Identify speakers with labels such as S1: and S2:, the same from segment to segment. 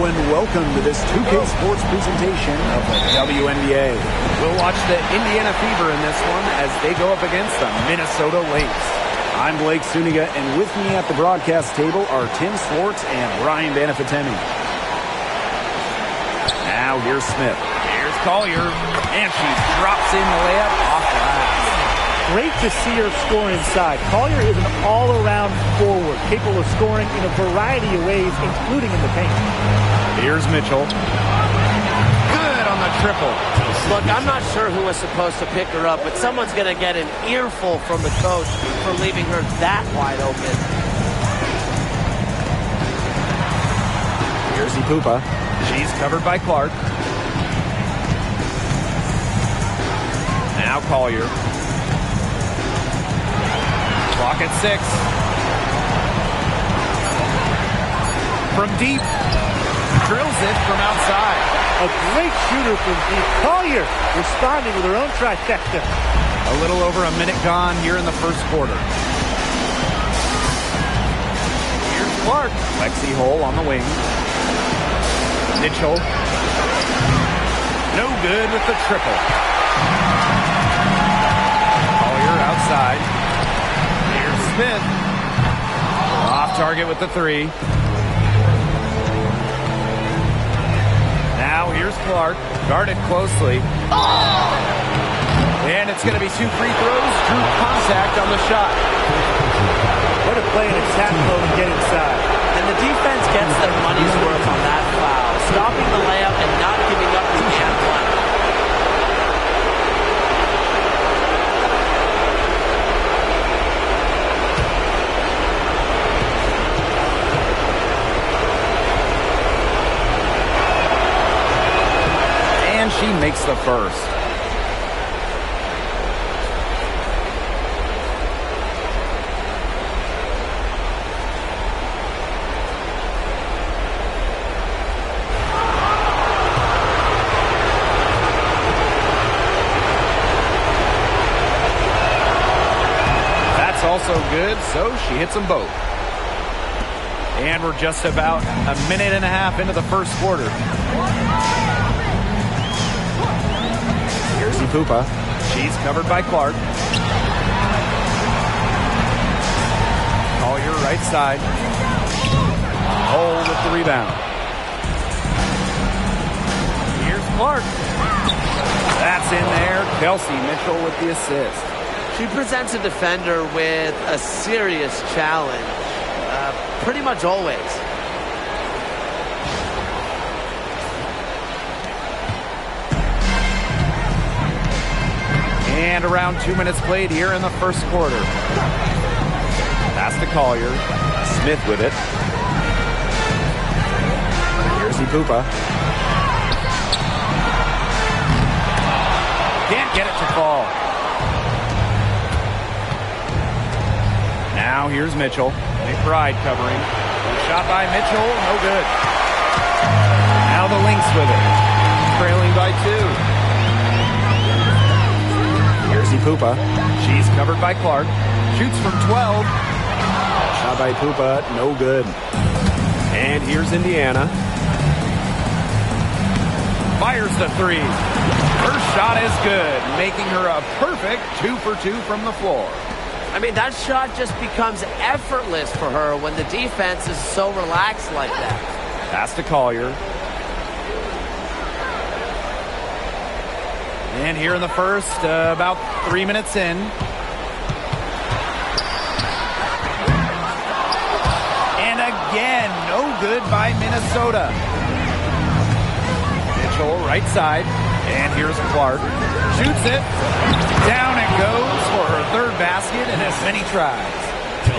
S1: and welcome to this 2K Sports presentation of the WNBA.
S2: We'll watch the Indiana Fever in this one as they go up against the Minnesota Lynx.
S1: I'm Blake Suniga, and with me at the broadcast table are Tim Swartz and Ryan Banafitemi. Now here's Smith.
S2: Here's Collier, and she drops in the layup off glass.
S3: Great to see her score inside. Collier is an all-around forward, capable of scoring in a variety of ways, including in the paint.
S2: Here's Mitchell. Good on the triple.
S4: Look, I'm not sure who was supposed to pick her up, but someone's going to get an earful from the coach for leaving her that wide open.
S1: Here's Ipupa.
S2: She's covered by Clark. Now Collier. Clock at 6. From deep. Drills it from outside.
S3: A great shooter from deep. Collier responding with her own trifecta.
S2: A little over a minute gone here in the first quarter. Here's Clark.
S1: Lexi Hole on the wing.
S2: Mitchell. No good with the triple. Collier outside. Here's Smith. Off target with the 3. Now here's Clark. Guarded closely. And it's going to be 2 free throws. Drew contact on the shot.
S3: What a play in attack mode and get inside.
S4: And the defense gets their money's worth on that foul. Stopping the layup and not giving up the and one.
S2: And she makes the first. Also good, so she hits them both. And we're just about a minute and a half into the first quarter.
S1: Here's Ipupa.
S2: She's covered by Clark. Collier right side. Hole with the rebound. Here's Clark. That's in there. Kelsey Mitchell with the assist.
S4: She presents a defender with a serious challenge, pretty much always.
S2: And around 2 minutes played here in the first quarter. Pass to Collier.
S1: Smith with it. Here's Ipupa.
S2: Can't get it to fall. Now here's Mitchell. McBride covering. Shot by Mitchell, no good. Now the Lynx with it. Trailing by 2.
S1: Here's Ipupa.
S2: She's covered by Clark. Shoots from 12.
S1: Shot by Ipupa, no good. And here's Indiana.
S2: Fires the 3. Her shot is good, making her a perfect 2 for 2 from the floor.
S4: I mean, that shot just becomes effortless for her when the defense is so relaxed like that.
S2: Pass to Collier. And here in the first, about 3 minutes in. And again, no good by Minnesota. Mitchell, right side. And here's Clark. Shoots it. Down it goes for her 3rd basket in as many tries.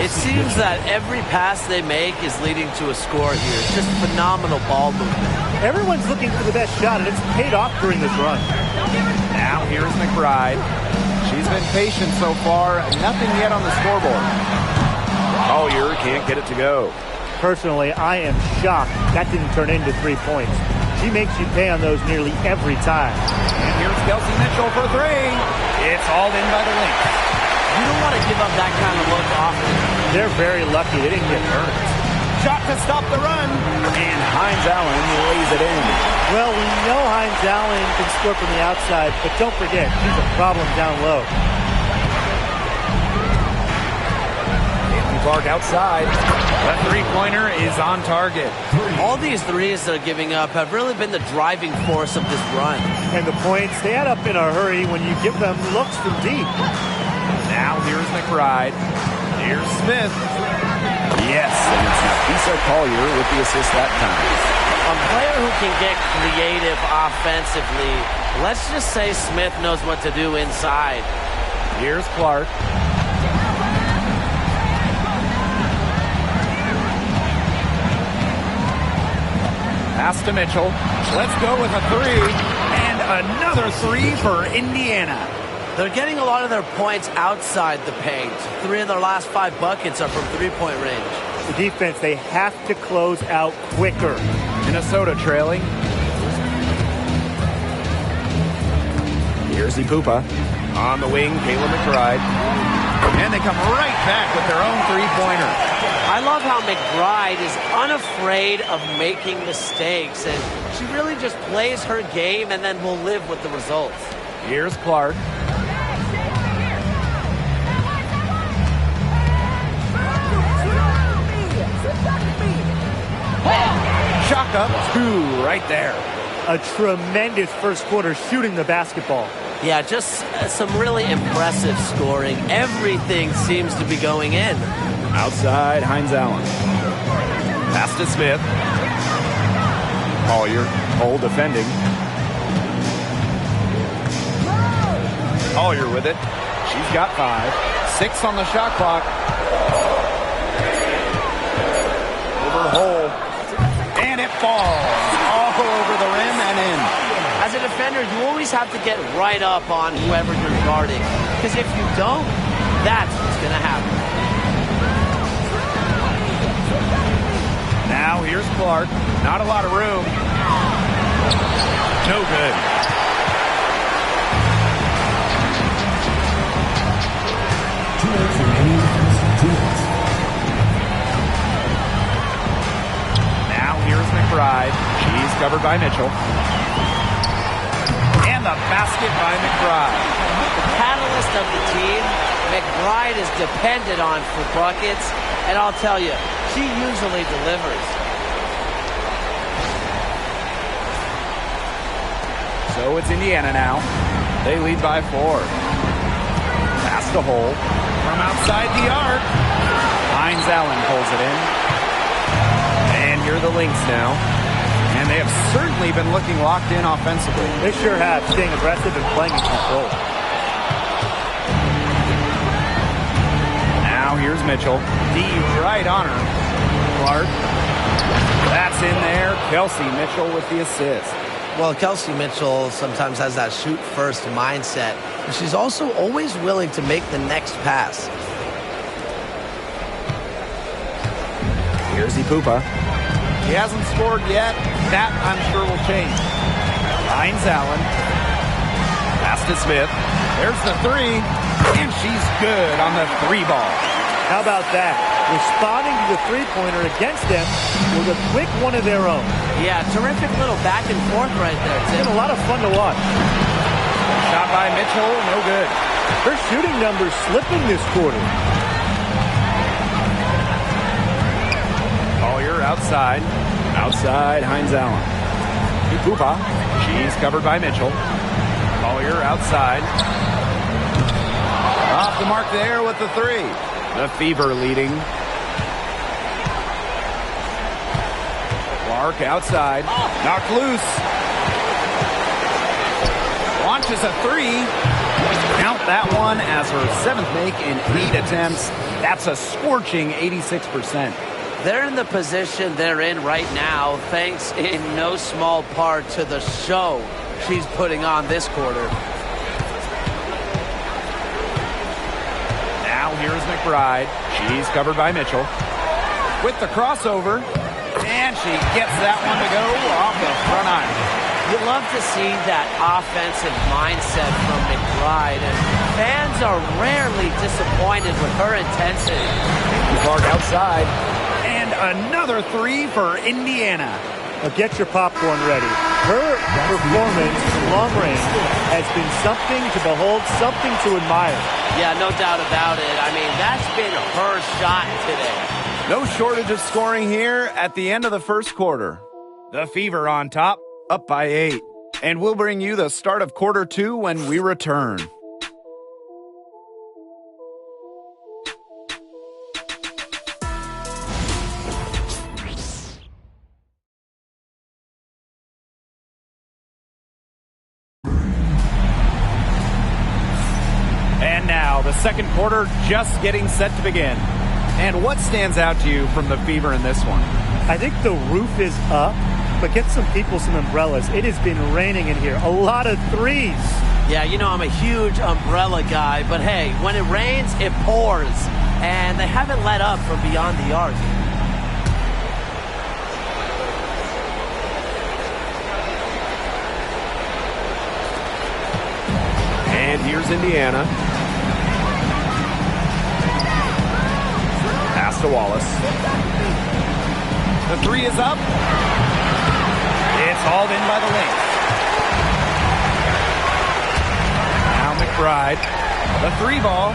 S4: It seems that every pass they make is leading to a score here. Just phenomenal ball movement.
S3: Everyone's looking for the best shot, and it's paid off during this run.
S2: Now here's McBride. She's been patient so far. Nothing yet on the scoreboard.
S1: Collier can't get it to go.
S3: Personally, I am shocked that didn't turn into 3 points. She makes you pay on those nearly every time.
S2: And here's Kelsey Mitchell for 3. It's hauled in by the Lynx.
S4: You don't want to give up that kind of look often.
S3: They're very lucky they didn't get hurt.
S2: Shot to stop the run.
S1: And Hines Allen lays it in.
S3: Well, we know Hines Allen can score from the outside, but don't forget, he's a problem down low.
S2: Clark outside. That three-pointer is on target.
S4: All these threes they're giving up have really been the driving force of this run.
S3: And the points, they add up in a hurry when you give them looks from deep.
S2: Now here's McBride. Here's Smith.
S1: Yes, and it's Lisa Collier with the assist that time.
S4: A player who can get creative offensively. Let's just say Smith knows what to do inside.
S2: Here's Clark. Pass to Mitchell. Let's go with a three. And another three for Indiana.
S4: They're getting a lot of their points outside the paint. 3 of their last 5 buckets are from three-point range.
S3: The defense, they have to close out quicker.
S2: Minnesota trailing.
S1: Here's Ipupa.
S2: On the wing, Kayla McBride. And they come right back with their own three-pointer.
S4: I love how McBride is unafraid of making mistakes, and she really just plays her game and then will live with the results.
S2: Here's Clark. Shaka, 2 right there.
S3: A tremendous first quarter shooting the basketball.
S4: Yeah, just some really impressive scoring. Everything seems to be going in.
S1: Outside, Hines Allen.
S2: Pass to Smith.
S1: Collier, Cole defending.
S2: Collier with it. She's got 5. 6 on the shot clock. Over Hole. And it falls all over the rim and in.
S4: As a defender, you always have to get right up on whoever you're guarding. Because if you don't, that's what's going to happen.
S2: Now here's Clark. Not a lot of room. No good. Now here's McBride. She's covered by Mitchell. And the basket by McBride.
S4: The catalyst of the team, McBride is depended on for buckets. And I'll tell you, she usually delivers.
S2: So it's Indiana now. They lead by 4. Pass to Hole. From outside the arc. Hines Allen pulls it in. And here are the Lynx now. And they have certainly been looking locked in offensively.
S3: They sure have, staying aggressive and playing in control.
S2: Now here's Mitchell. D right on her. Clark. That's in there. Kelsey Mitchell with the assist.
S4: Well, Kelsey Mitchell sometimes has that shoot-first mindset. But she's also always willing to make the next pass.
S1: Here's Ipupa.
S2: He hasn't scored yet. That, I'm sure, will change. Hines Allen. Pass to Smith. There's the 3. And she's good on the 3 ball.
S3: How about that? Responding to the three-pointer against them with a quick one of their own.
S4: Yeah, terrific little back and forth right there, Tim.
S3: It's a lot of fun to watch.
S2: Shot by Mitchell, no good.
S3: Her shooting numbers slipping this quarter.
S2: Collier outside.
S1: Outside, Hines Allen. Ipupa.
S2: She's covered by Mitchell. Collier outside. Off the mark there with the 3. The Fever leading. Clark outside. Knocked loose. Launches a 3. Count that one as her 7th make in 8 attempts. That's a scorching 86%.
S4: They're in the position they're in right now, thanks in no small part to the show she's putting on this quarter.
S2: Now here's McBride. She's covered by Mitchell. With the crossover. And she gets that one to go off the front iron.
S4: You love to see that offensive mindset from McBride, and fans are rarely disappointed with her intensity.
S1: Clark outside.
S2: And And another three for Indiana.
S3: Now get your popcorn ready. Her performance from long range has been something to behold, something to admire.
S4: Yeah, no doubt about it. I mean, that's been her shot today.
S2: No shortage of scoring here at the end of the first quarter. The Fever on top, up by 8. And we'll bring you the start of quarter 2 when we return. And now, the second quarter just getting set to begin. And what stands out to you from the Fever in this one?
S3: I think the roof is up, but get some people some umbrellas. It has been raining in here. A lot of threes.
S4: Yeah, you know I'm a huge umbrella guy, but hey, when it rains, it pours. And they haven't let up from beyond the arc.
S2: And here's Indiana. Pass to Wallace. The three is up. It's hauled in by the Lynx. Now McBride. The three ball.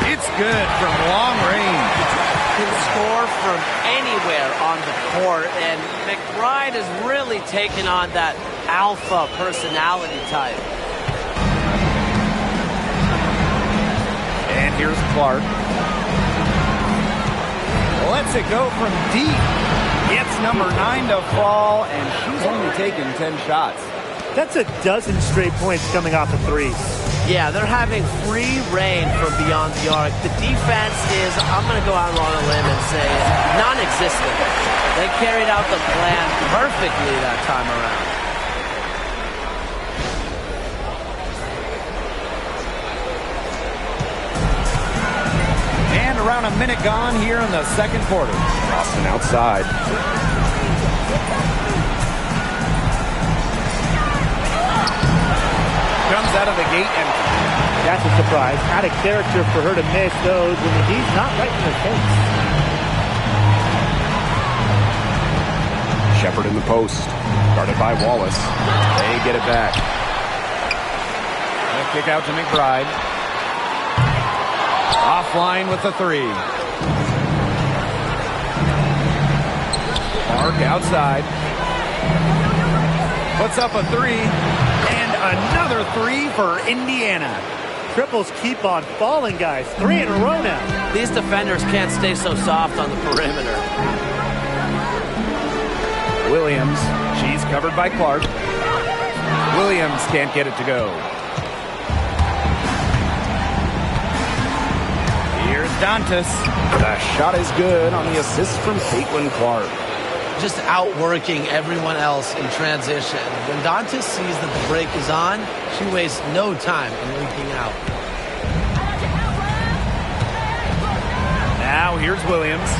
S2: It's good from long range.
S4: Can score from anywhere on the court, and McBride has really taken on that alpha personality type.
S2: And here's Clark. Lets it go from deep. Gets number 9 to fall, and she's only taken 10 shots.
S3: That's a dozen straight points coming off of threes.
S4: Yeah, they're having free reign from beyond the arc. The defense is, I'm going to go out on a limb and say, non-existent. They carried out the plan perfectly that time around.
S2: Around a minute gone here in the second quarter. Boston outside. Comes out of the gate empty.
S3: That's a surprise. Out of character for her to miss those when the D's not right in her face.
S2: Shepard in the post. Guarded by Wallace. They get it back. A kick out to McBride. Offline with the three. Mark outside. Puts up a three. And another three for Indiana.
S3: Triples keep on falling, guys. 3 in a row now.
S4: These defenders can't stay so soft on the perimeter.
S2: Williams. She's covered by Clark. Williams can't get it to go. Here's Dantas. The shot is good on the assist from Caitlin Clark.
S4: Just outworking everyone else in transition. When Dantas sees that the break is on, she wastes no time in leaking out.
S2: Now here's Williams.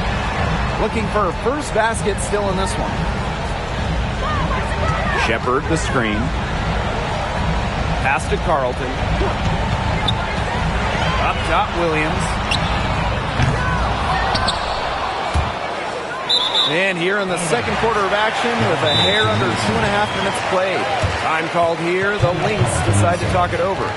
S2: Looking for her first basket still in this one. Shepard the screen. Pass to Carlton. Up top, Williams. And here in the second quarter of action with a hair under 2.5 minutes played. Time called here. The Lynx decide to talk it over.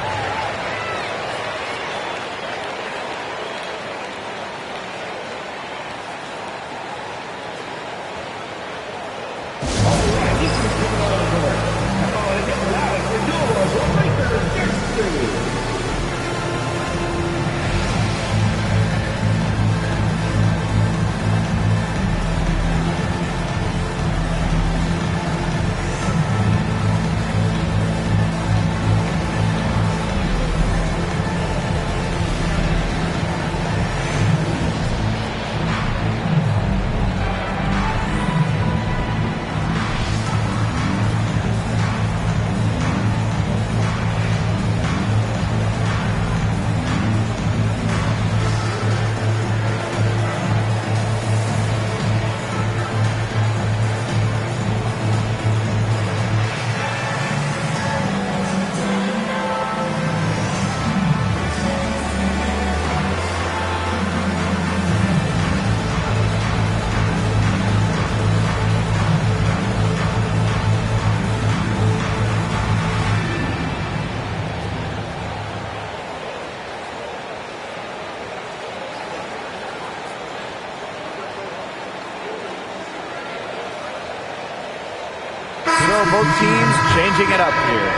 S2: So both teams changing it up here.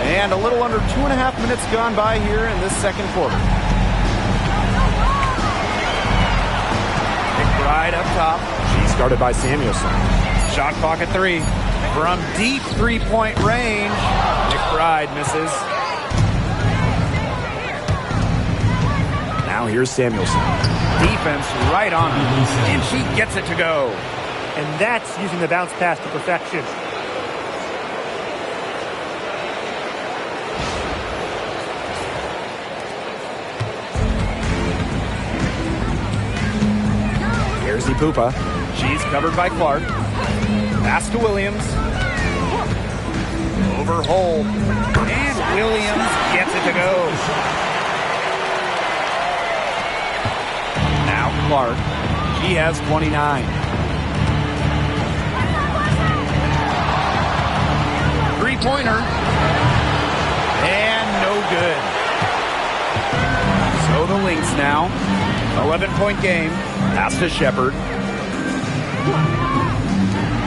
S2: And a little under 2.5 minutes gone by here in this second quarter. McBride up top.
S1: She's guarded by Samuelson.
S2: Shot clock at 3. From deep three-point range, McBride misses.
S1: Now here's Samuelson.
S2: Defense right on her. And she gets it to go.
S3: And that's using the bounce pass to perfection.
S1: Here's Ipupa.
S2: She's covered by Clark. Pass to Williams. Over Hole. And Williams gets it to go. Now Clark. She has 29. Three-pointer. And no good. So the Lynx now. 11-point game. Pass to Shepard.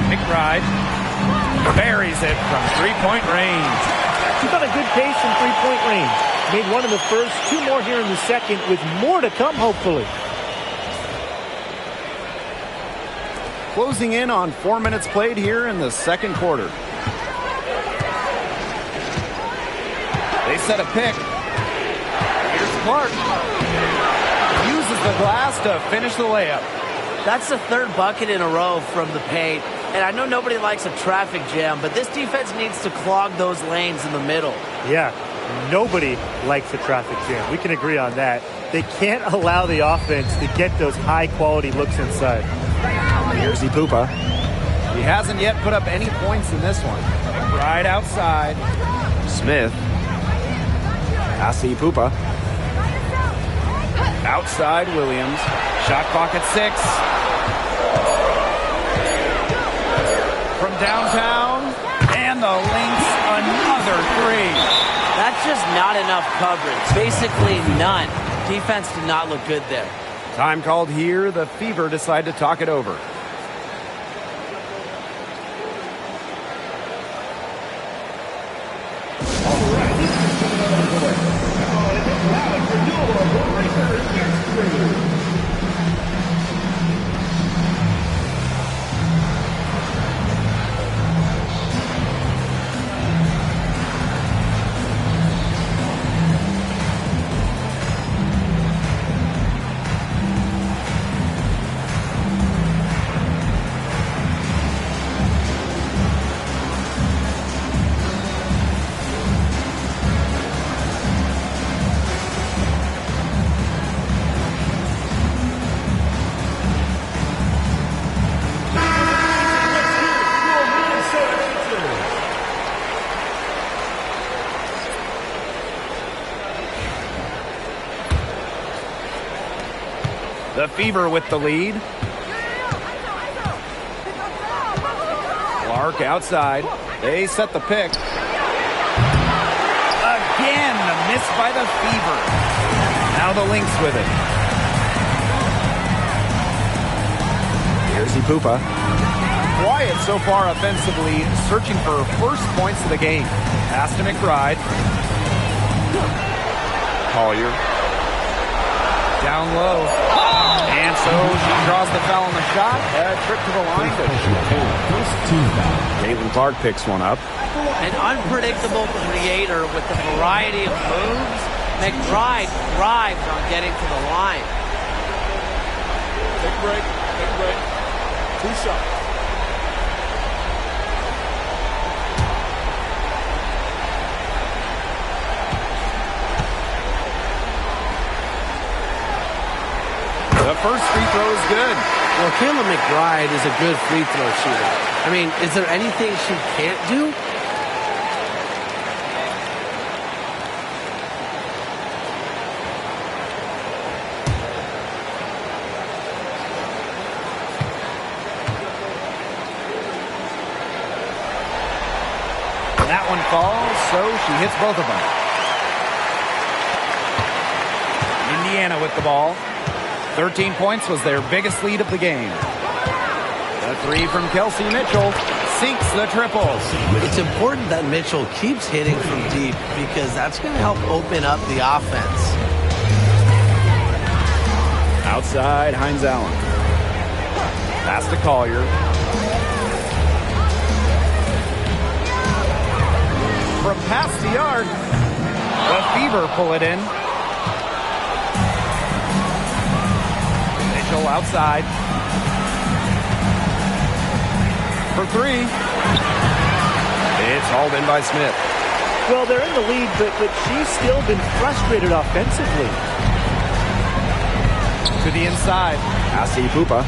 S2: McBride buries it from three-point range.
S3: She's on a good pace from three-point range. Made one in the first, 2 more here in the second, with more to come, hopefully.
S2: Closing in on 4 minutes played here in the second quarter. They set a pick. Here's Clark. Uses the glass to finish the layup.
S4: That's the third bucket in a row from the paint. And I know nobody likes a traffic jam, but this defense needs to clog those lanes in the middle.
S3: Yeah, nobody likes a traffic jam. We can agree on that. They can't allow the offense to get those high-quality looks inside.
S1: Here's Ipupa.
S2: He hasn't yet put up any points in this one. Right outside.
S1: Smith. Pass to Ipupa.
S2: Outside Williams. Shot clock at 6. From downtown. And the Lynx another 3.
S4: That's just not enough coverage. Basically none. Defense did not look good there.
S2: Time called here. The Fever decide to talk it over. The Fever with the lead. Clark outside. They set the pick. Again, a miss by the Fever. Now the Lynx with it.
S1: Here's Ipupa.
S2: Quiet so far offensively, searching for first points of the game. Pass to McBride.
S1: Collier.
S2: Down low. And so she draws the foul on the shot. A trip to the line.
S1: Caitlin Clark picks one up.
S4: An unpredictable creator with a variety of moves. McBride thrives on getting to the line.
S5: Take a break. Take a break. 2 shots.
S2: The first free throw is good.
S4: Well, Kayla McBride is a good free throw shooter. I mean, is there anything she can't do?
S2: That one falls, so she hits both of them. Indiana with the ball. 13 points was their biggest lead of the game. The three from Kelsey Mitchell sinks the triple.
S4: It's important that Mitchell keeps hitting from deep because that's going to help open up the offense.
S2: Outside, Hines Allen. Pass to Collier. From past the arc, the Fever pull it in. Mitchell outside. For three. It's hauled in by Smith.
S3: Well, they're in the lead, but she's still been frustrated offensively.
S2: To the inside.
S1: Asi Pupa.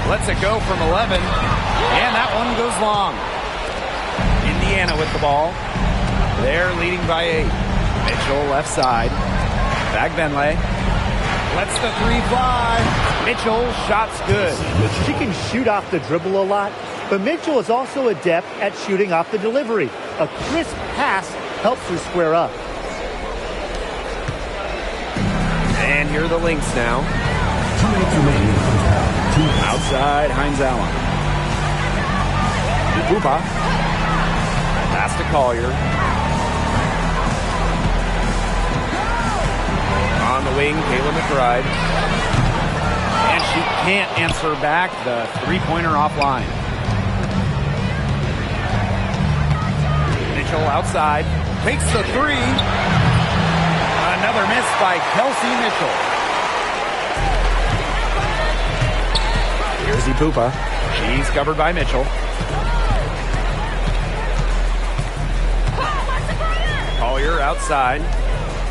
S2: Lets it go from 11. And that one goes long. Indiana with the ball. They're leading by 8. Mitchell left side. Back Benley. Lets the three fly. Mitchell, shot's good.
S3: She can shoot off the dribble a lot, but Mitchell is also adept at shooting off the delivery. A crisp pass helps her square up.
S2: And here are the Lynx now. Outside, Hines Allen. Pupa. Pass to Collier. On the wing, Kayla McBride. And she can't answer back the three-pointer offline. Mitchell outside. Takes the three. Another miss by Kelsey Mitchell.
S1: Here's Pupa.
S2: She's covered by Mitchell. Collier outside.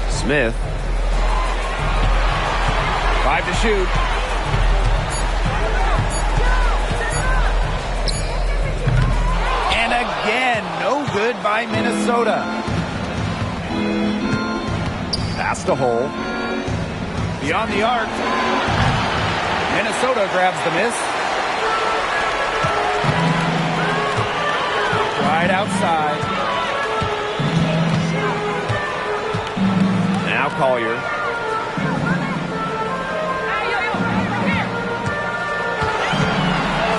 S2: Smith. 5 to shoot. And again, no good by Minnesota. Pass to Hole. Beyond the arc. Minnesota grabs the miss. Right outside. Now Collier.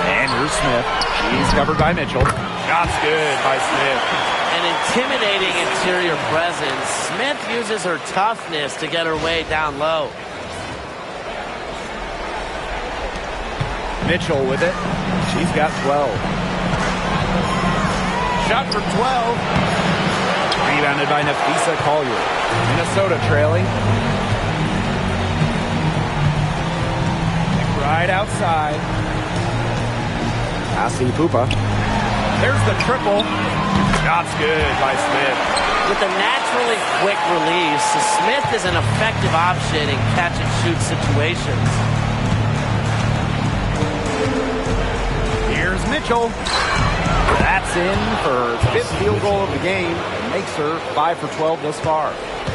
S2: And here's Smith. She's covered by Mitchell. Shot's good by Smith.
S4: An intimidating interior presence. Smith uses her toughness to get her way down low.
S2: Mitchell with it. She's got 12. Shot for 12. Rebounded by Nafisa Collier. Minnesota trailing. Right outside.
S1: Asi Pupa.
S2: There's the triple. Shot's good by Smith.
S4: With a naturally quick release, Smith is an effective option in catch-and-shoot situations.
S2: Here's Mitchell. That's in for her 5th field goal of the game. And makes her 5 for 12 thus far.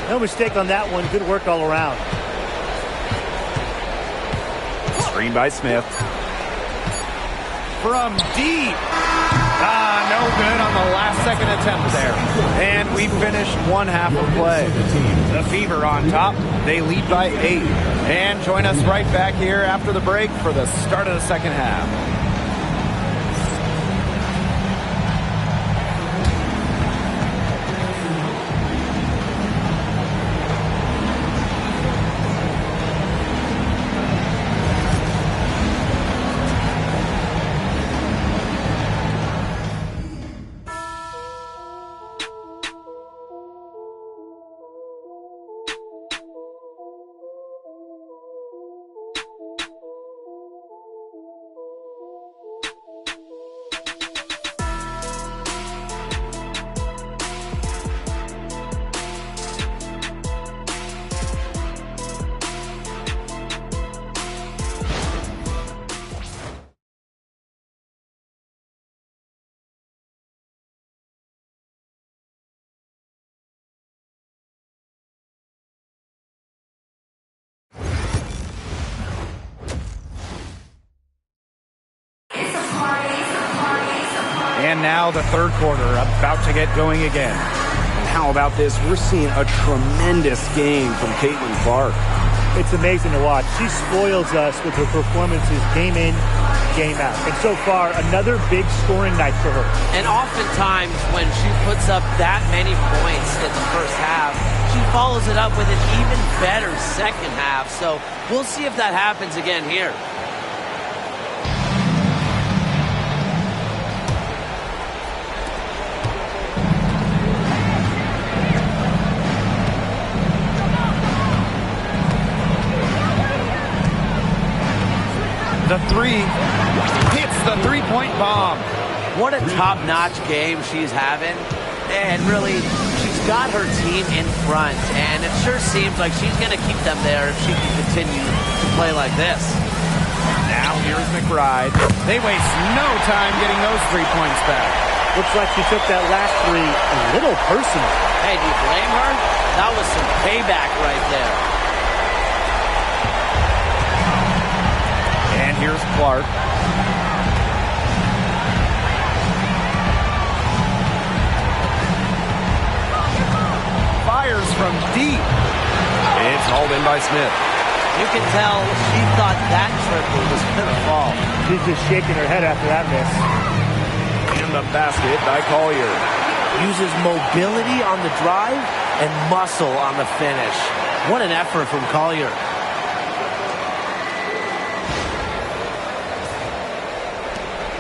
S3: No mistake on that one. Good work all around.
S2: Screen by Smith. From deep. No good on the last second attempt there. And we finished one half of play. The Fever on top. They lead by 8. And join us right back here after the break for the start of the second half. And now the third quarter about to get going again.
S1: And how about this? We're seeing a tremendous game from Caitlin Clark.
S3: It's amazing to watch. She spoils us with her performances game in, game out. And so far, another big scoring night for her.
S4: And oftentimes when she puts up that many points in the first half, she follows it up with an even better second half. So we'll see if that happens again here.
S2: The three hits the three-point bomb.
S4: What a top-notch game she's having. And really, she's got her team in front. And it sure seems like she's going to keep them there if she can continue to play like this.
S2: Now here's McBride. They waste no time getting those 3 points back.
S3: Looks like she took that last three a little personal.
S4: Hey, do you blame her? That was some payback right there.
S2: And here's Clark. Fires from deep.
S1: It's hauled in by Smith.
S4: You can tell she thought that triple was going to fall.
S3: She's just shaking her head after that miss.
S1: And the basket by Collier.
S4: Uses mobility on the drive and muscle on the finish. What an effort from Collier.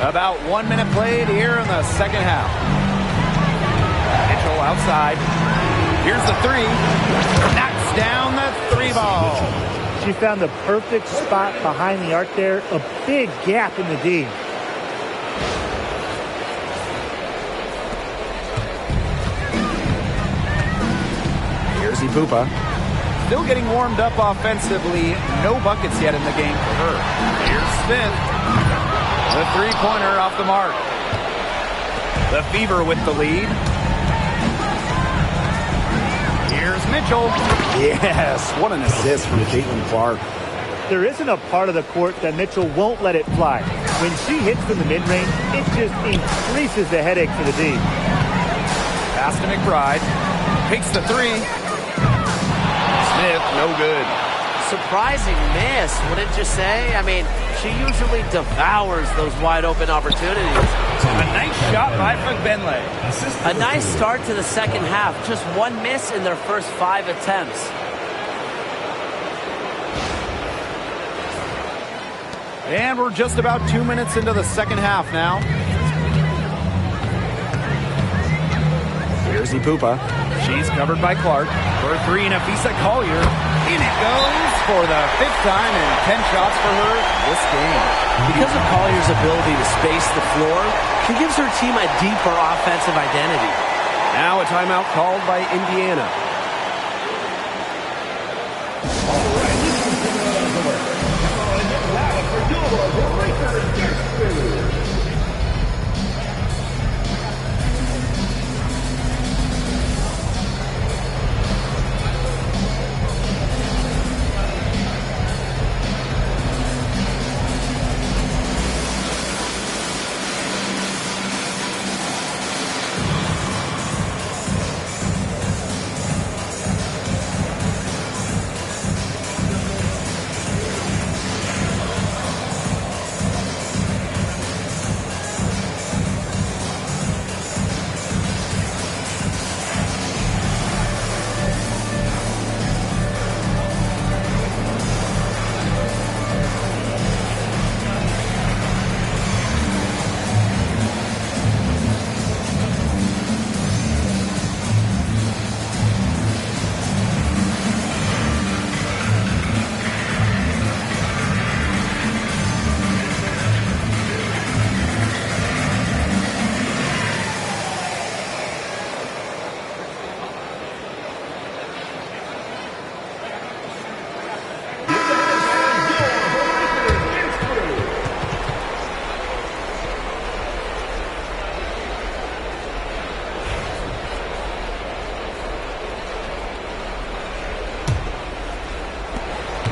S2: About 1 minute played here in the second half. Mitchell outside. Here's the three. Knocks down the three ball.
S3: She found the perfect spot behind the arc there. A big gap in the D.
S1: Here's Ipupa.
S2: Still getting warmed up offensively. No buckets yet in the game for her. Here's Smith. The three-pointer off the mark. The Fever with the lead. Here's Mitchell.
S1: Yes, what an assist from Caitlin Clark.
S3: There isn't a part of the court that Mitchell won't let it fly. When she hits from the mid-range, it just increases the headache for the D.
S2: Pass to McBride. Takes the three. Smith, no good.
S4: Surprising miss, wouldn't you say? I mean, she usually devours those wide-open opportunities.
S2: A nice shot by McBenley.
S4: A nice start to the second half. Just one miss in their first 5 attempts.
S2: And we're just about 2 minutes into the second half now.
S1: Here's Ipupa.
S2: She's covered by Clark. For three, Nafisa Collier. In it goes for the 5th time and 10 shots for her this game.
S4: Because of Collier's ability to space the floor, she gives her team a deeper offensive identity.
S1: Now a timeout called by Indiana.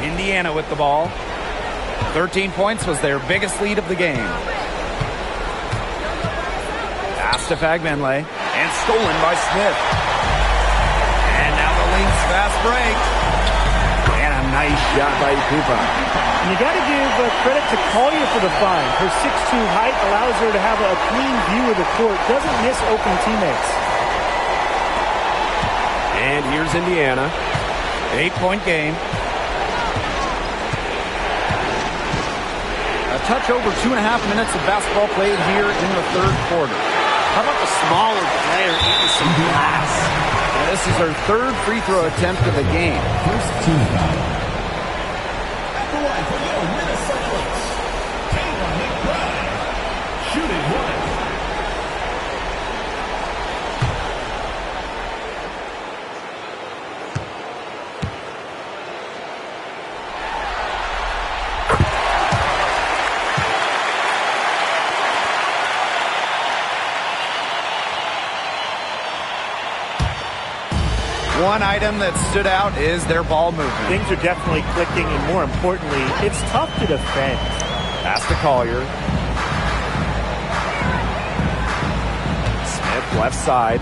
S2: Indiana with the ball. 13 points was their biggest lead of the game. Pass to Fagbenle. And stolen by Smith. And now the Lynx fast break.
S1: And a nice shot by Cooper.
S3: And you got to give credit to Collier for the find. Her 6'2" height allows her to have a clean view of the court. Doesn't miss open teammates.
S2: And here's Indiana. 8-point game.
S1: A touch over 2.5 minutes of basketball played here in the third quarter.
S4: How about the smaller player eating some glass?
S1: Now, this is her third free throw attempt of the game.
S6: First team foul. At the line for your Minnesota Lynx, Taylor McBride, shooting one.
S2: One item that stood out is their ball movement.
S3: Things are definitely clicking, and more importantly, it's tough to defend.
S2: Pass to Collier. Smith left side.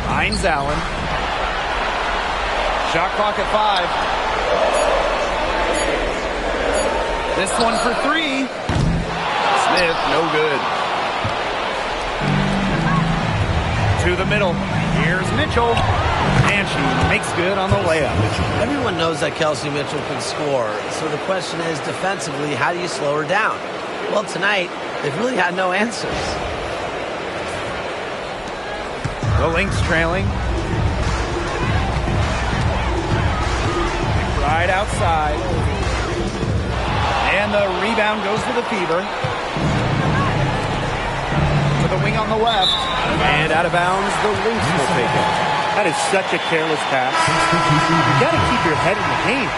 S2: Hines Allen. Shot clock at 5. This one for 3. Smith, no good. To the middle. Here's Mitchell. And she makes good on the layup.
S4: Everyone knows that Kelsey Mitchell can score. So the question is, defensively, how do you slow her down? Well, tonight, they've really had no answers.
S2: The Lynx trailing. Right outside. And the rebound goes to the Fever. To the wing on the left. And out of bounds, the Lynx will take it.
S3: That is such a careless pass. You got to keep your head in the game.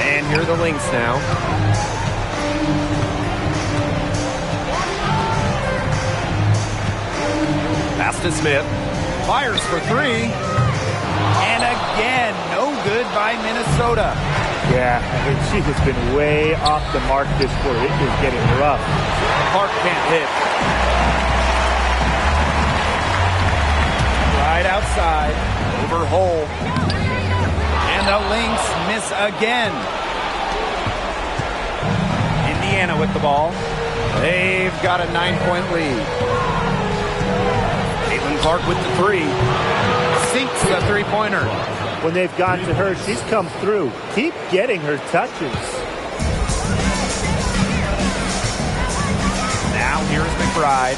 S2: And here are the Lynx now. Pass to Smith. Fires for 3. And again, no good by Minnesota.
S3: Yeah, I mean, she has been way off the mark this quarter. It is getting rough.
S2: Clark can't hit. Right outside. Over hole. And the Lynx miss again. Indiana with the ball. They've got a 9-point lead. Caitlin Clark with the 3. Sinks the three-pointer.
S3: When they've gone to her, she's come through. Keep getting her touches.
S2: Now here's McBride.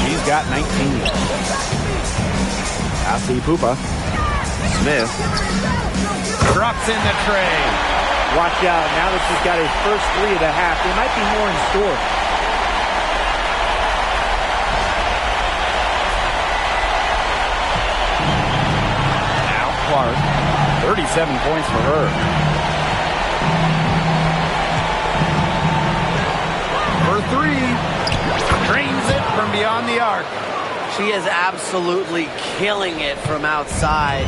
S2: She's got 19. Asi Pupa. Smith. Drops in the tray.
S3: Watch out. Now that she's got a first 3 of the half, there might be more in store.
S2: Clark, 37 points for her. For 3, drains it from beyond the arc.
S4: She is absolutely killing it from outside.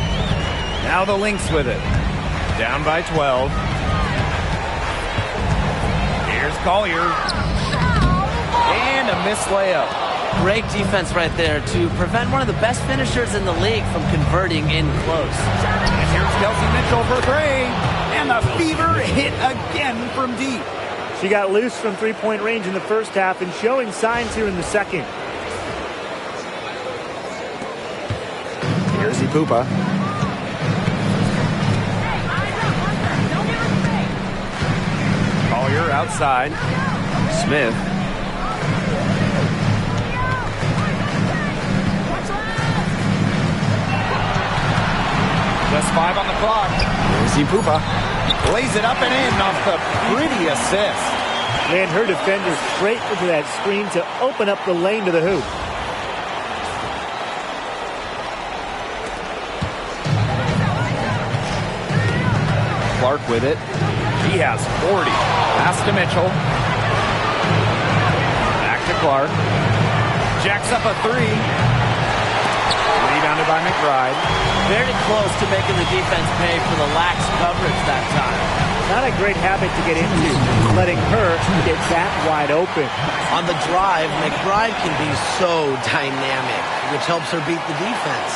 S2: Now the Lynx with it. Down by 12. Here's Collier. And a missed layup.
S4: Great defense right there to prevent one of the best finishers in the league from converting in close.
S2: And here's Kelsey Mitchell for 3. And the Fever hit again from deep.
S3: She got loose from three-point range in the first half and showing signs here in the second.
S2: Here's Ipupa. Collier outside. Smith. Just 5 on the clock. Here's Ipupa. Lays it up and in off the pretty assist.
S3: Man, her defender straight into that screen to open up the lane to the hoop.
S2: Clark with it. He has 40. Pass to Mitchell. Back to Clark. Jacks up a 3. Rebounded by McBride.
S4: Very close to making the defense pay for the lax coverage that time.
S3: Not a great habit to get into, letting her get that wide open.
S4: On the drive, McBride can be so dynamic, which helps her beat the defense.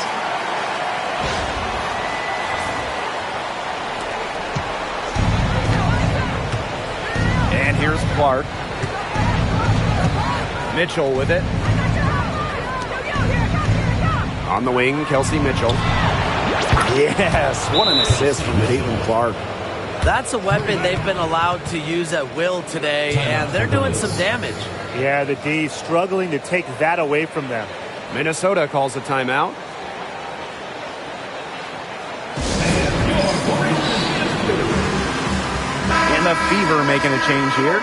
S2: And here's Clark. Mitchell with it. On the wing, Kelsey Mitchell.
S1: Yes, what an assist from Caitlin Clark.
S4: That's a weapon they've been allowed to use at will today, and they're doing some damage.
S3: Yeah, the D struggling to take that away from them.
S2: Minnesota calls a timeout. And the Fever making a change here.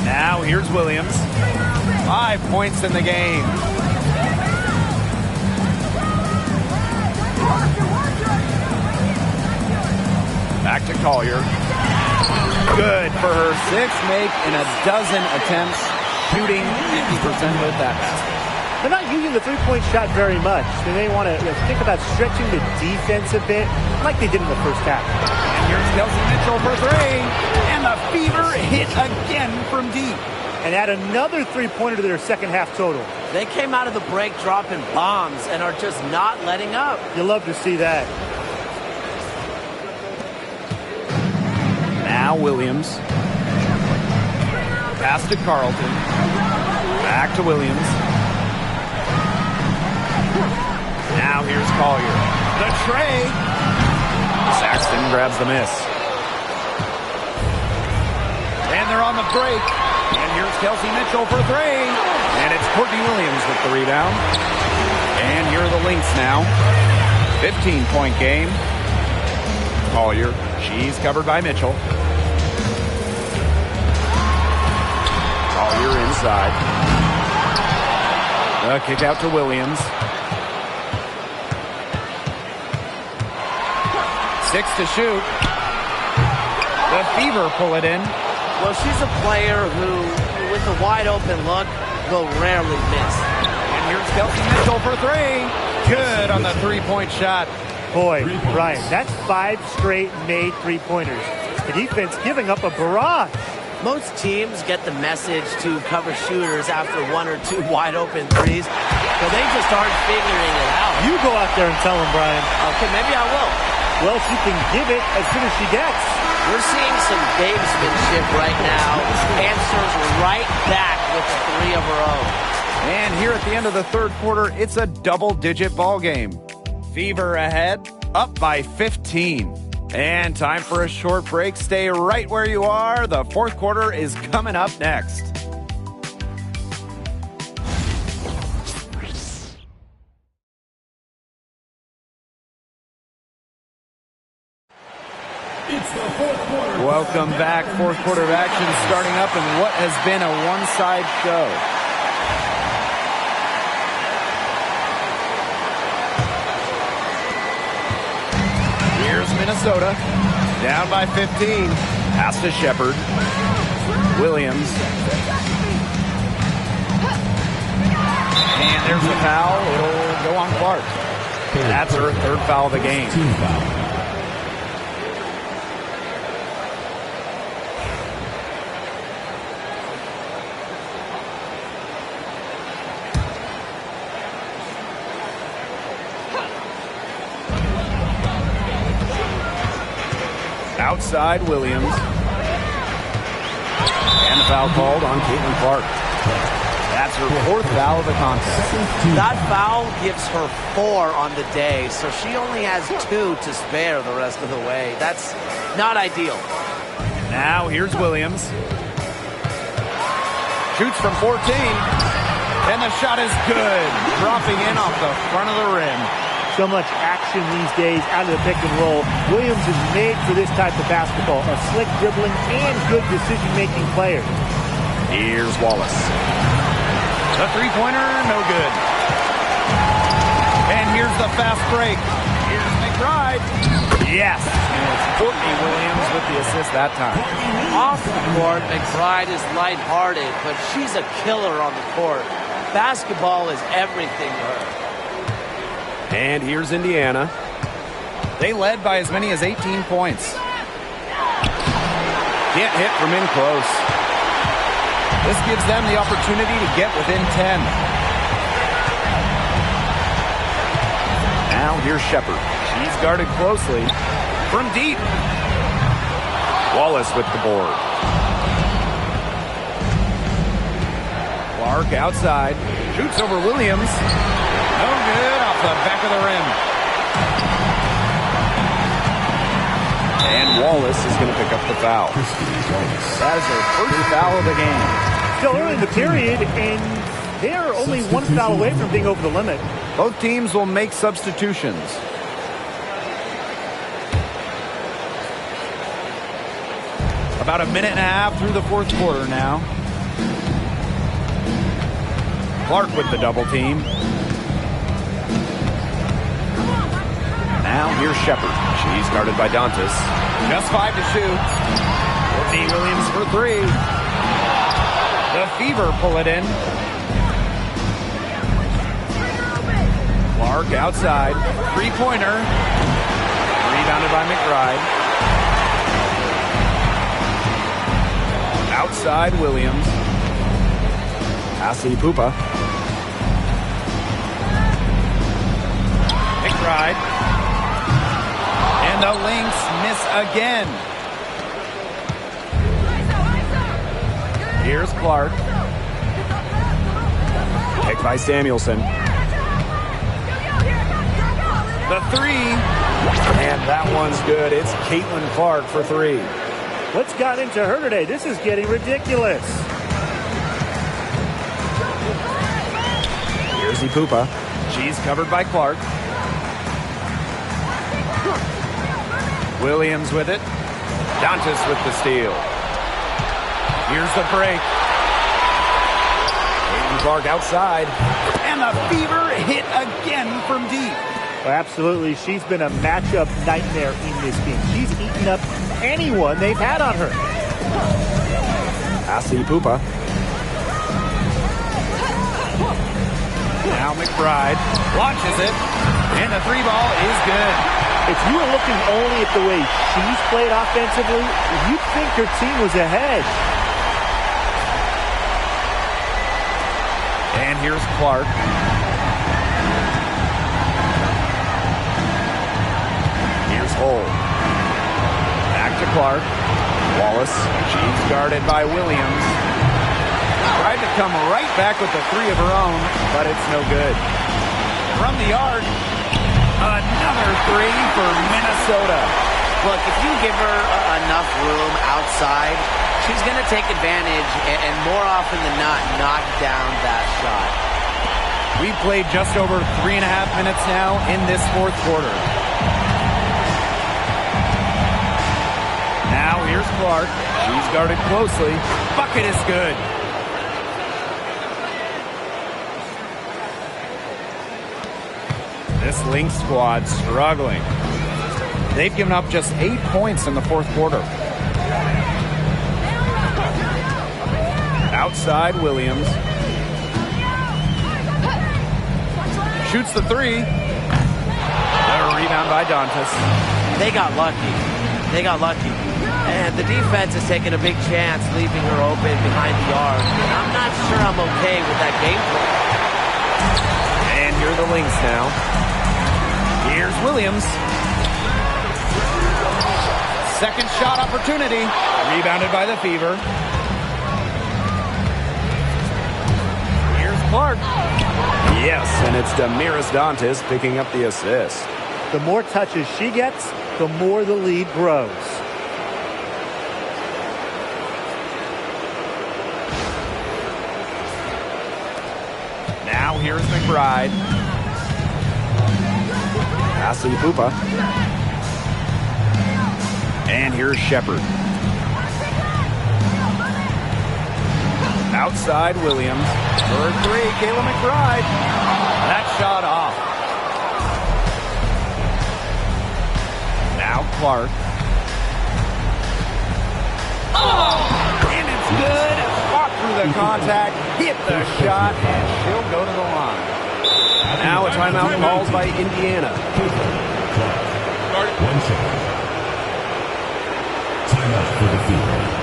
S2: Now here's Williams. 5 points in the game. Back to Collier. Good for her 6th make in a dozen attempts, shooting 50% with that basket.
S3: They're not using the three-point shot very much. They may want to think about stretching the defense a bit, like they did in the first half.
S2: And here's Kelsey Mitchell for 3. And the Fever hit again from deep.
S3: And add another three-pointer to their second half total.
S4: They came out of the break dropping bombs and are just not letting up.
S3: You'll love to see that.
S2: Now Williams. Pass to Carlton. Back to Williams. Now here's Collier. The tray. Saxton grabs the miss. And they're on the break. And here's Kelsey Mitchell for 3. And it's Courtney Williams with the rebound. And here are the Lynx now. 15-point game. Collier. She's covered by Mitchell. Collier inside. The kick out to Williams. 6 to shoot. The Fever pull it in.
S4: Well, she's a player who, with a wide open look, will rarely miss.
S2: And here's Kelsey Mitchell for 3. Good on the three-point shot.
S3: Boy, Ryan, that's 5 straight made three-pointers. The defense giving up a barrage.
S4: Most teams get the message to cover shooters after 1 or 2 wide open threes, but they just aren't figuring it out.
S3: You go out there and tell them, Brian.
S4: Okay, maybe I will.
S3: Well, she can give it as good as she gets.
S4: We're seeing some gamesmanship right now. Answers right back with 3 of her own.
S2: And here at the end of the third quarter, it's a double-digit ball game. Fever ahead, up by 15. And time for a short break. Stay right where you are. The fourth quarter is coming up next.
S6: It's the fourth quarter.
S2: Welcome back. Fourth quarter of action starting up in what has been a one-side show. Here's Minnesota. Down by 15. Pass to Shepard. Williams. And there's a foul. It'll go on Clark. That's her 3rd foul of the game.
S6: Team foul.
S2: Outside Williams. And the foul called on Caitlin Clark. That's her 4th foul of the contest.
S4: That foul gives her 4 on the day, so she only has 2 to spare the rest of the way. That's not ideal.
S2: Now here's Williams. Shoots from 14. And the shot is good. Dropping in off the front of the rim.
S3: So much action these days out of the pick and roll. Williams is made for this type of basketball. A slick dribbling and good decision-making player.
S2: Here's Wallace. The three-pointer, no good. And here's the fast break. Here's McBride. Yes. And it's Courtney Williams with the assist that time.
S4: Off the court, McBride is lighthearted, but she's a killer on the court. Basketball is everything to her.
S2: And here's Indiana. They led by as many as 18 points. Can't hit from in close. This gives them the opportunity to get within 10. Now here's Shepard. She's guarded closely from deep. Wallace with the board. Clark outside. Shoots over Williams. No good off the back of the rim. And Wallace is going to pick up the foul. That is her first foul of the game.
S3: Still early in the period, and they're only one foul away from being over the limit.
S2: Both teams will make substitutions. About a minute and a half through the fourth quarter now. Clark with the double team. Now here's Shepard. She's guarded by Dantas. Just 5 to shoot. Courtney Williams for 3. The Fever pull it in. Clark outside. Three-pointer. Rebounded by McBride. Outside Williams. Ashley Pupa. McBride. And the Lynx miss again. Here's Clark. Picked by Samuelson. The 3. And that one's good. It's Caitlin Clark for 3.
S3: What's got into her today? This is getting ridiculous.
S2: Here's Ipupa. She's covered by Clark. Williams with it. Dantas with the steal. Here's the break. Caitlin Clark outside. And the Fever hit again from deep.
S3: Well, absolutely. She's been a matchup nightmare in this game. She's eaten up anyone they've had on her.
S2: Ashley Pupa. Now McBride launches it. And the 3-ball is good.
S3: If you were looking only at the way she's played offensively, you'd think her team was ahead.
S2: And here's Clark. Here's Hull. Back to Clark. Wallace. She's guarded by Williams. Tried to come right back with the 3 of her own, but it's no good. From the arc, another 3 for Minnesota.
S4: Look, if you give her enough room outside, she's going to take advantage and more often than not knock down that shot.
S2: We've played just over 3.5 minutes now in this fourth quarter. Now here's Clark. She's guarded closely. Bucket is good. This Lynx squad struggling. They've given up just 8 points in the fourth quarter. Outside Williams. Shoots the 3. A rebound by Dantas.
S4: They got lucky. They got lucky. And the defense is taking a big chance, leaving her open behind the arc. And I'm not sure I'm okay with that game plan.
S2: And here are the Lynx now. Here's Williams. Second shot opportunity. Rebounded by the Fever. Here's Clark. Yes, and it's Damaris Dantas picking up the assist.
S3: The more touches she gets, the more the lead grows.
S2: Now here's McBride. Ashley Pupa. And here's Shepard. Outside Williams. For 3, Kayla McBride. That shot off. Now Clark. And it's good. Fought through the contact, hit the shot, and she'll go to the line. Now a timeout called by Indiana.
S6: 1 second. Timeout for the field.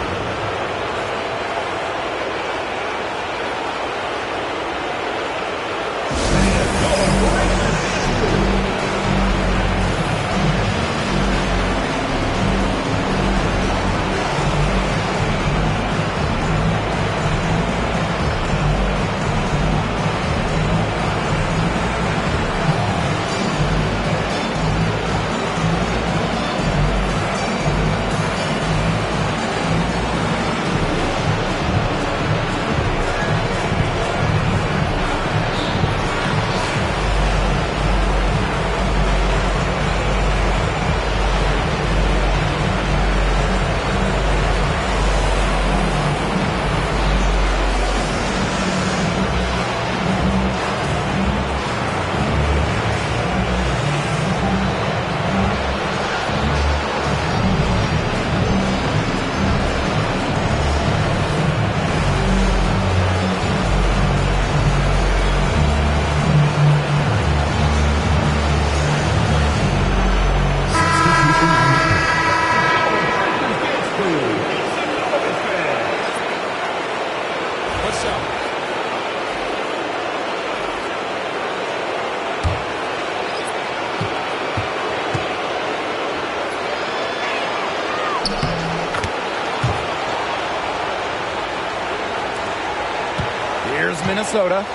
S2: Here's Minnesota.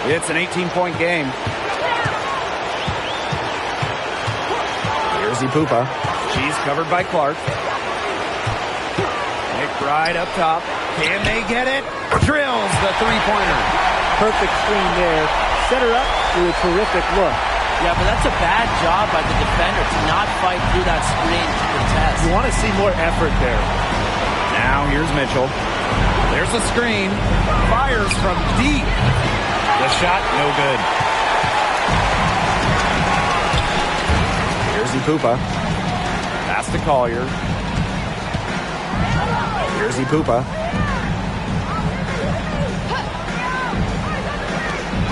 S2: It's an 18-point game. Here's Ipupa. She's covered by Clark. McBride up top. Can they get it? Drills the three-pointer.
S3: Perfect screen there. Set her up with a terrific look.
S4: Yeah, but that's a bad job by the defender to not fight through that screen to contest.
S3: You want to see more effort there.
S2: Now here's Mitchell. There's a screen. Fires from deep. The shot, no good. Here's Ipupa. Pass to Collier. Here's Ipupa.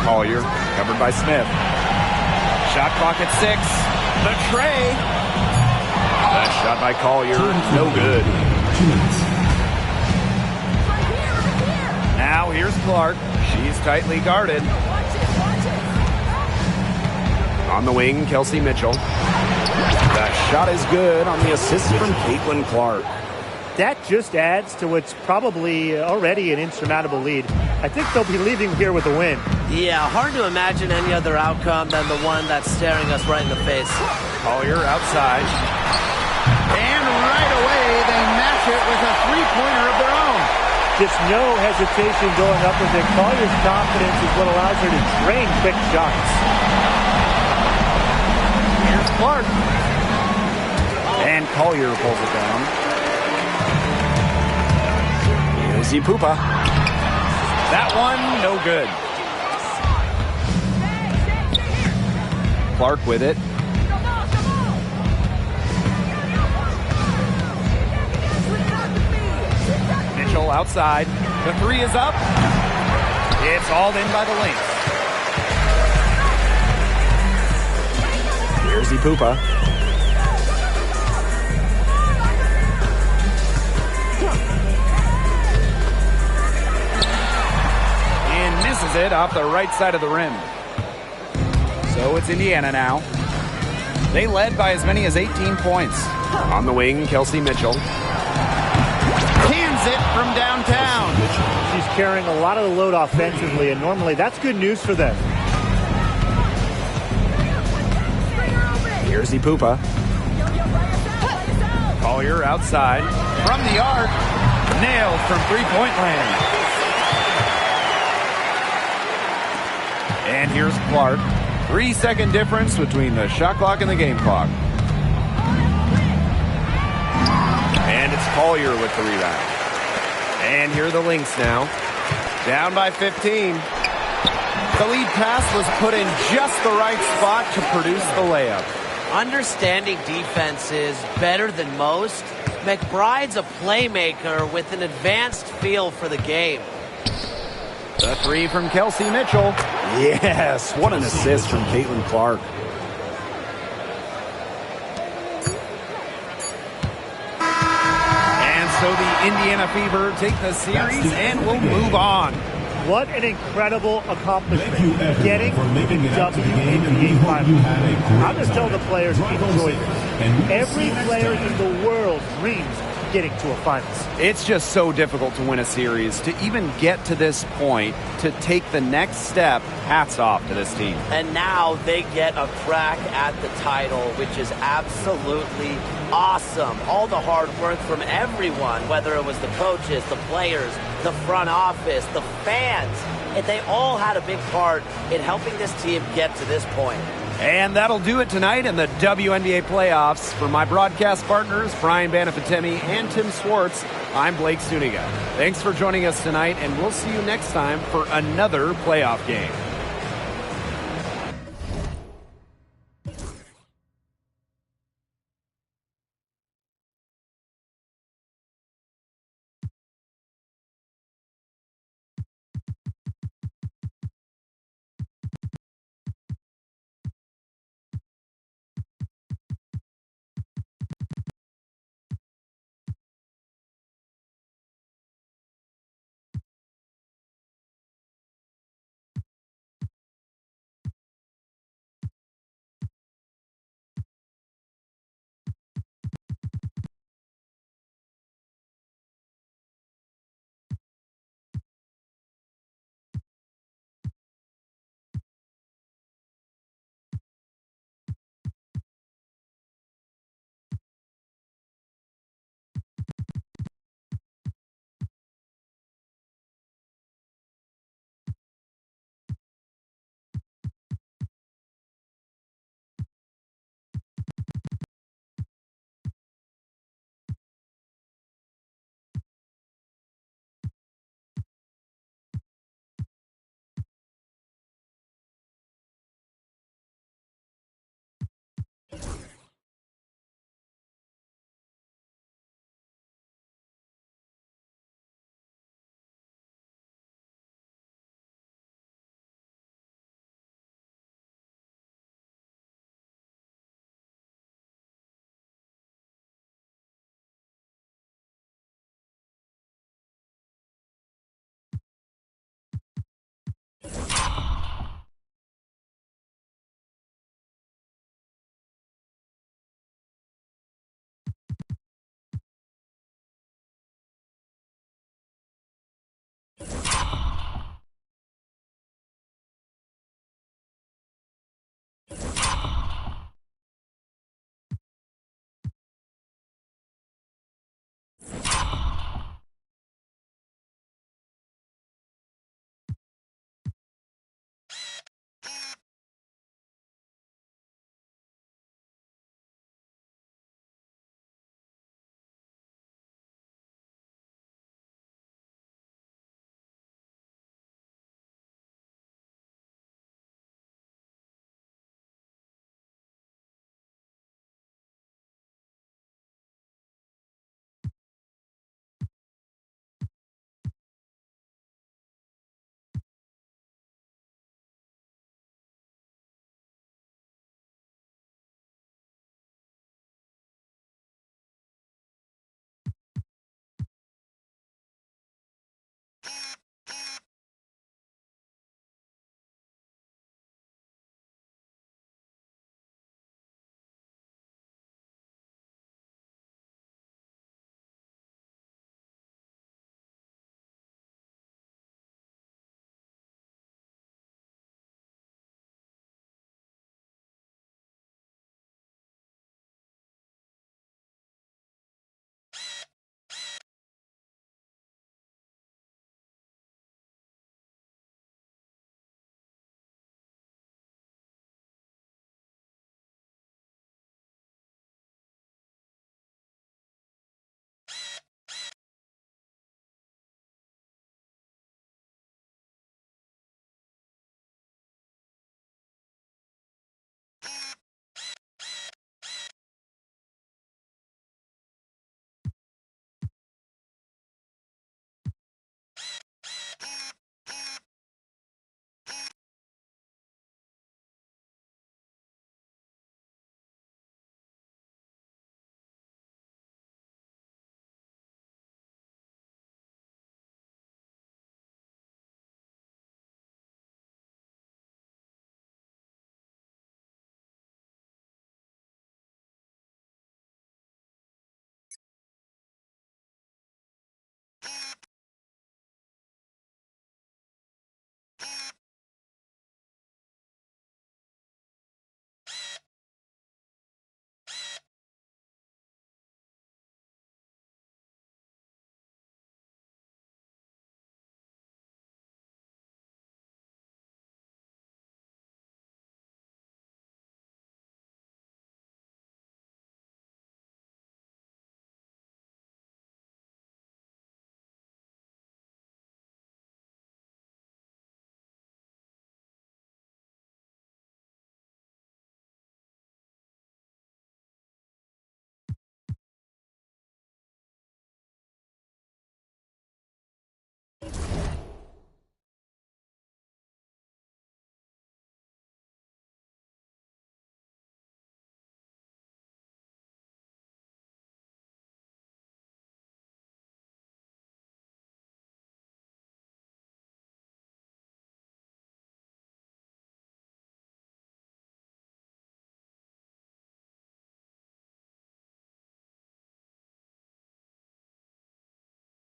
S2: Collier, covered by Smith. Shot clock at 6. The tray. That shot by Collier, no good.
S6: 2 minutes.
S2: Now here's Clark. She's tightly guarded. On the wing, Kelsey Mitchell. That shot is good on the assist from Caitlin Clark.
S3: That just adds to what's probably already an insurmountable lead. I think they'll be leaving here with a win.
S4: Yeah, hard to imagine any other outcome than the one that's staring us right in the face.
S2: Collier outside. And right away, they match it with a three-pointer of their own.
S3: Just no hesitation going up with it. Collier's confidence is what allows her to drain quick shots.
S2: Here's Clark. And Collier pulls it down. Here's Ipupa. That one, no good. Clark with it. Mitchell outside. The three is up. It's hauled in by the Lynx. Here's Ipupa. And misses it off the right side of the rim. So it's Indiana now. They led by as many as 18 points. On the wing, Kelsey Mitchell. Cans it from downtown.
S3: She's carrying a lot of the load offensively, and normally that's good news for them.
S2: Here's Ipupa. Collier outside. From the arc. Nailed from three-point land. And here's Clark. 3-second difference between the shot clock and the game clock. And it's Collier with the rebound. And here are the Lynx now. Down by 15. The lead pass was put in just the right spot to produce the layup.
S4: understanding defenses better than most. McBride's a playmaker with an advanced feel for the game.
S2: The three from Kelsey Mitchell.
S1: Yes, what an assist from Caitlin Clark.
S2: And so the Indiana Fever take the series and will move on.
S3: What an incredible accomplishment,
S6: Thank you, everyone,
S3: getting
S6: for making
S3: the
S6: it out to the game, and we
S3: WNBA
S6: hope you
S3: Finals.
S6: had a great
S3: I'll just tell the players,
S6: night.
S3: enjoy this.
S6: And we will see
S3: Every
S6: you next
S3: player
S6: time.
S3: in the world dreams of getting to a finals.
S2: It's just so difficult to win a series. To even get to this point, to take the next step, hats off to this team.
S4: And now they get a crack at the title, which is absolutely awesome. All the hard work from everyone, whether it was the coaches, the players, the front office, the fans, and they all had a big part in helping this team get to this point.
S2: And that'll do it tonight in the WNBA playoffs. For my broadcast partners, Brian Banafitemi and Tim Swartz, I'm Blake Suniga. Thanks for joining us tonight, and we'll see you next time for another playoff game.